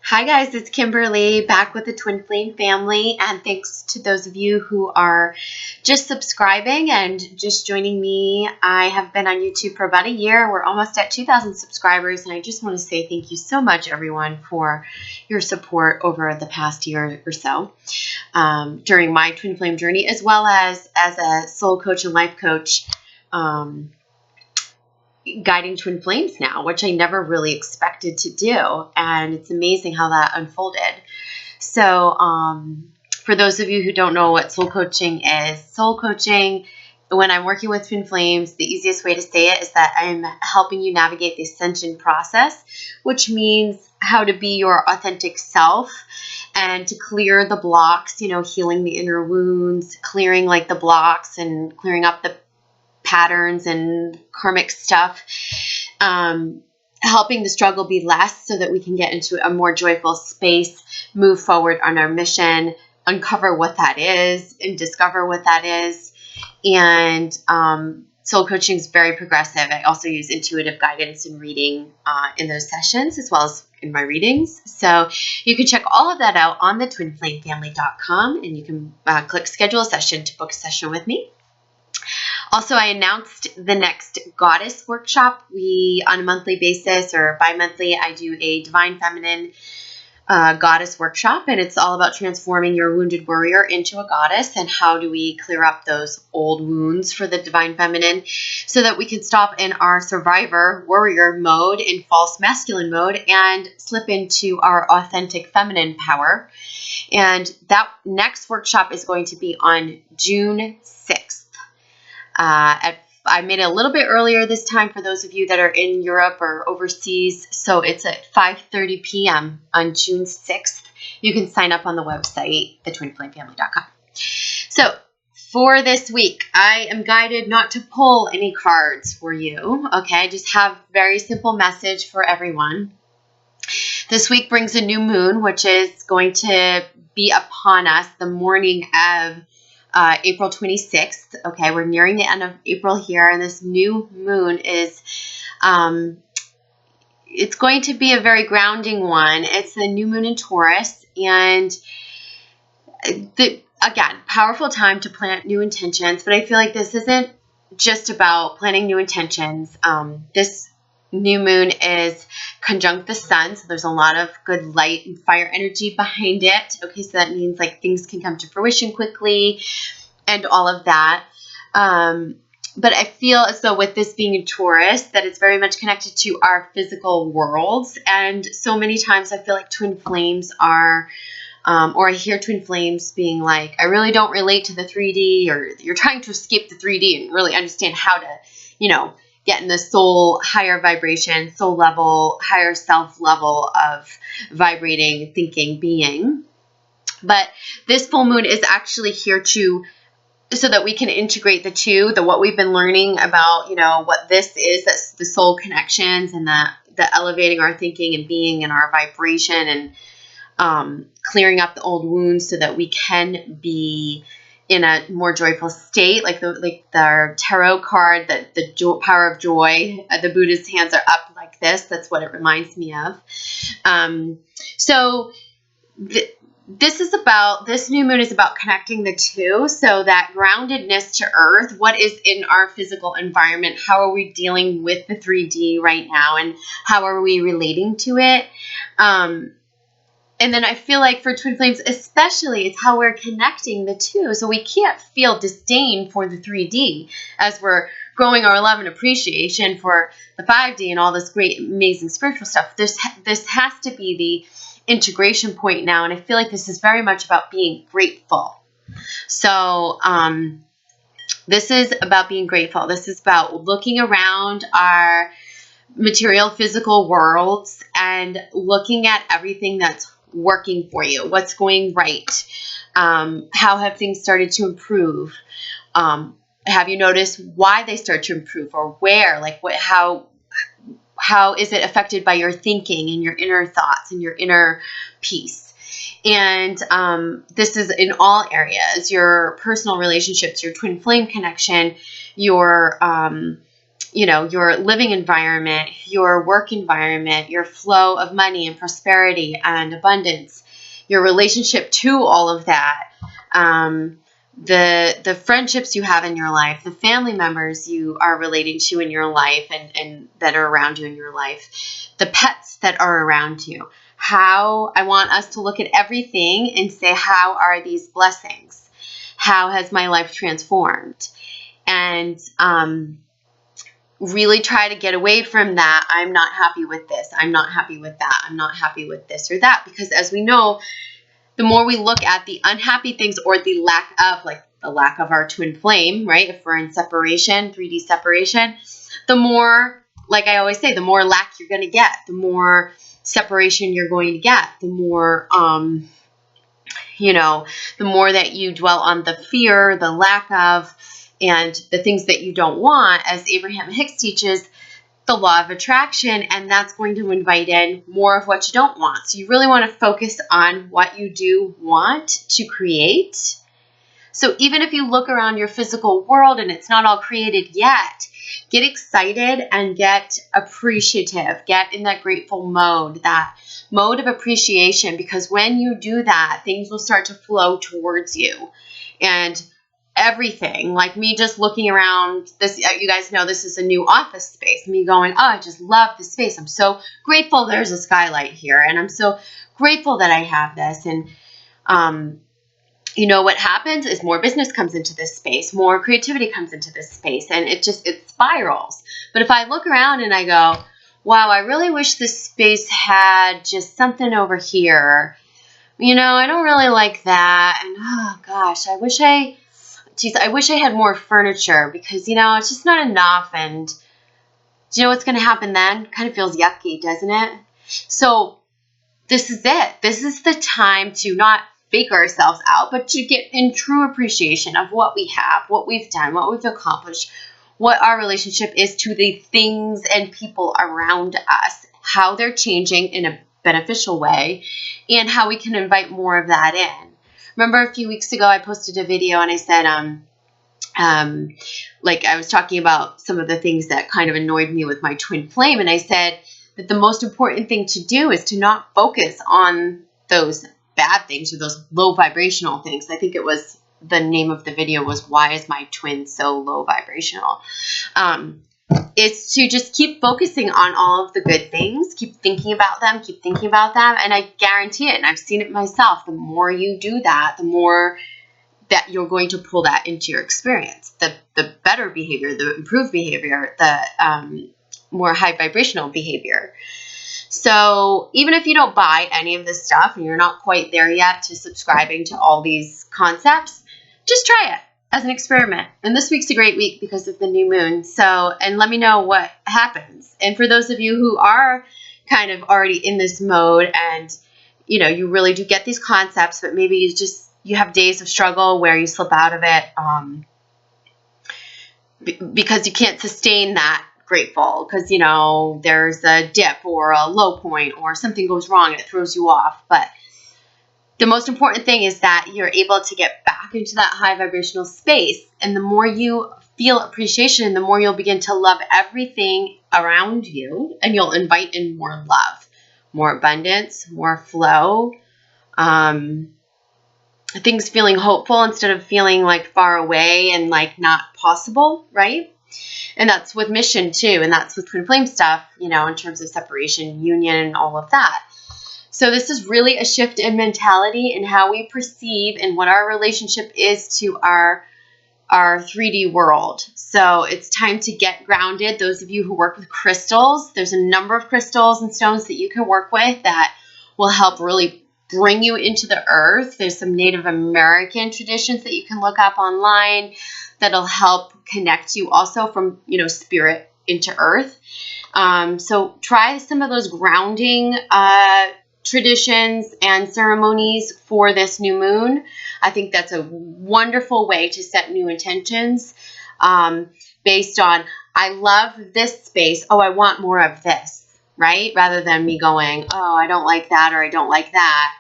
Hi guys, it's Kimberly back with the Twin Flame family, and thanks to those of you who are just subscribing and just joining me. I have been on YouTube for about a year. We're almost at 2,000 subscribers, and I just want to say thank you so much, everyone, for your support over the past year or so during my Twin Flame journey, as well as a soul coach and life coach. Guiding twin flames now, which I never really expected to do. And it's amazing how that unfolded. So for those of you who don't know what soul coaching is, soul coaching, when I'm working with twin flames, the easiest way to say it is that I'm helping you navigate the ascension process, which means how to be your authentic self and to clear the blocks, healing the inner wounds, clearing like the blocks and clearing up the patterns and karmic stuff, helping the struggle be less so that we can get into a more joyful space, move forward on our mission, uncover what that is and discover what that is. And soul coaching is very progressive. I also use intuitive guidance and reading in those sessions as well as in my readings. So you can check all of that out on the twinflamefamily.com, and you can click schedule a session to book a session with me. Also, I announced the next Goddess workshop. On a monthly basis or bi-monthly, I do a Divine Feminine Goddess workshop, and it's all about transforming your wounded warrior into a goddess and how do we clear up those old wounds for the Divine Feminine so that we can stop in our survivor warrior mode, in false masculine mode, and slip into our authentic feminine power. And that next workshop is going to be on June 6th. I made it a little bit earlier this time for those of you that are in Europe or overseas. So it's at 5:30 p.m. on June 6th. You can sign up on the website, thetwinflamefamily.com. So for this week, I am guided not to pull any cards for you. Okay, I just have a very simple message for everyone. This week brings a new moon, which is going to be upon us the morning of April 26th. Okay, we're nearing the end of April here, and this new moon is, it's going to be a very grounding one. It's the new moon in Taurus, and again, powerful time to plant new intentions, but I feel like this isn't just about planning new intentions. This new moon is conjunct the sun, so there's a lot of good light and fire energy behind it. Okay, so that means like things can come to fruition quickly and all of that. But I feel as though with this being in Taurus, that it's very much connected to our physical worlds. And so many times I feel like twin flames are, or I hear twin flames being like, I really don't relate to the 3D, or you're trying to escape the 3D and really understand how to, get in the soul, higher vibration, soul level, higher self level of vibrating, thinking, being. But this full moon is actually here so that we can integrate the two, what we've been learning about, what this is, that's the soul connections and the elevating our thinking and being and our vibration, and clearing up the old wounds so that we can be in a more joyful state, like the tarot card, the power of joy. The Buddha's hands are up like this. That's what it reminds me of. This new moon is about connecting the two, so that groundedness to earth, what is in our physical environment, how are we dealing with the 3D right now, and how are we relating to it? And then I feel like for twin flames especially, it's how we're connecting the two. So we can't feel disdain for the 3D as we're growing our love and appreciation for the 5D and all this great, amazing spiritual stuff. This has to be the integration point now. And I feel like this is very much about being grateful. So this is about being grateful. This is about looking around our material physical worlds and looking at everything that's working for you, what's going right, how have things started to improve, have you noticed why they start to improve, or where, like how is it affected by your thinking and your inner thoughts and your inner peace. And this is in all areas, your personal relationships, your twin flame connection, your your living environment, your work environment, your flow of money and prosperity and abundance, your relationship to all of that, the friendships you have in your life, the family members you are relating to in your life and that are around you in your life, the pets that are around you. How I want us to look at everything and say, how are these blessings? How has my life transformed? And really try to get away from that. I'm not happy with this. I'm not happy with that. I'm not happy with this or that. Because as we know, the more we look at the unhappy things or the lack of, like the lack of our twin flame, right? If we're in separation, 3D separation, the more, like I always say, the more lack you're going to get, the more separation you're going to get, the more, the more that you dwell on the fear, the lack of, and the things that you don't want, as Abraham Hicks teaches, the law of attraction, and that's going to invite in more of what you don't want. So you really want to focus on what you do want to create. So even if you look around your physical world and it's not all created yet, get excited and get appreciative. Get in that grateful mode, that mode of appreciation, because when you do that, things will start to flow towards you. And everything, like me just looking around this, you guys know this is a new office space, me going, oh, I just love this space. I'm so grateful there's a skylight here, and I'm so grateful that I have this. And what happens is more business comes into this space, more creativity comes into this space, and it spirals. But if I look around and I go, wow, I really wish this space had just something over here, I don't really like that, and oh gosh, I wish I had more furniture, because, it's just not enough. And do you know what's going to happen then? Kind of feels yucky, doesn't it? So this is it. This is the time to not fake ourselves out, but to get in true appreciation of what we have, what we've done, what we've accomplished, what our relationship is to the things and people around us, how they're changing in a beneficial way, and how we can invite more of that in. Remember a few weeks ago, I posted a video and I said, I was talking about some of the things that kind of annoyed me with my twin flame. And I said that the most important thing to do is to not focus on those bad things or those low vibrational things. I think it was, the name of the video was, why is my twin so low vibrational? It's to just keep focusing on all of the good things, keep thinking about them, and I guarantee it, and I've seen it myself, the more you do that, the more that you're going to pull that into your experience, the better behavior, the improved behavior, the more high vibrational behavior. So even if you don't buy any of this stuff and you're not quite there yet to subscribing to all these concepts, just try it as an experiment. And this week's a great week because of the new moon. So, and let me know what happens. And for those of you who are kind of already in this mode and, you really do get these concepts, but maybe you have days of struggle where you slip out of it because you can't sustain that grateful, because, there's a dip or a low point or something goes wrong and it throws you off. But the most important thing is that you're able to get back into that high vibrational space. And the more you feel appreciation, the more you'll begin to love everything around you, and you'll invite in more love, more abundance, more flow, things feeling hopeful instead of feeling like far away and like not possible, right? And that's with mission too. And that's with twin flame stuff, in terms of separation, union, and all of that. So this is really a shift in mentality and how we perceive and what our relationship is to our 3D world. So it's time to get grounded. Those of you who work with crystals, there's a number of crystals and stones that you can work with that will help really bring you into the earth. There's some Native American traditions that you can look up online that'll help connect you also from, spirit into earth. So try some of those grounding traditions and ceremonies for this new moon. I think that's a wonderful way to set new intentions based on, I love this space. Oh, I want more of this, right? Rather than me going, oh, I don't like that, or I don't like that.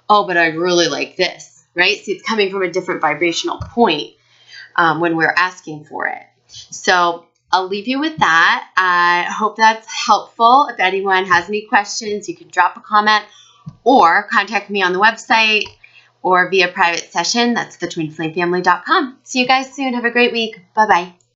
Oh, but I really like this, right? See, it's coming from a different vibrational point when we're asking for it. So I'll leave you with that. I hope that's helpful. If anyone has any questions, you can drop a comment or contact me on the website or via private session. That's thetwinflamefamily.com. See you guys soon. Have a great week. Bye-bye.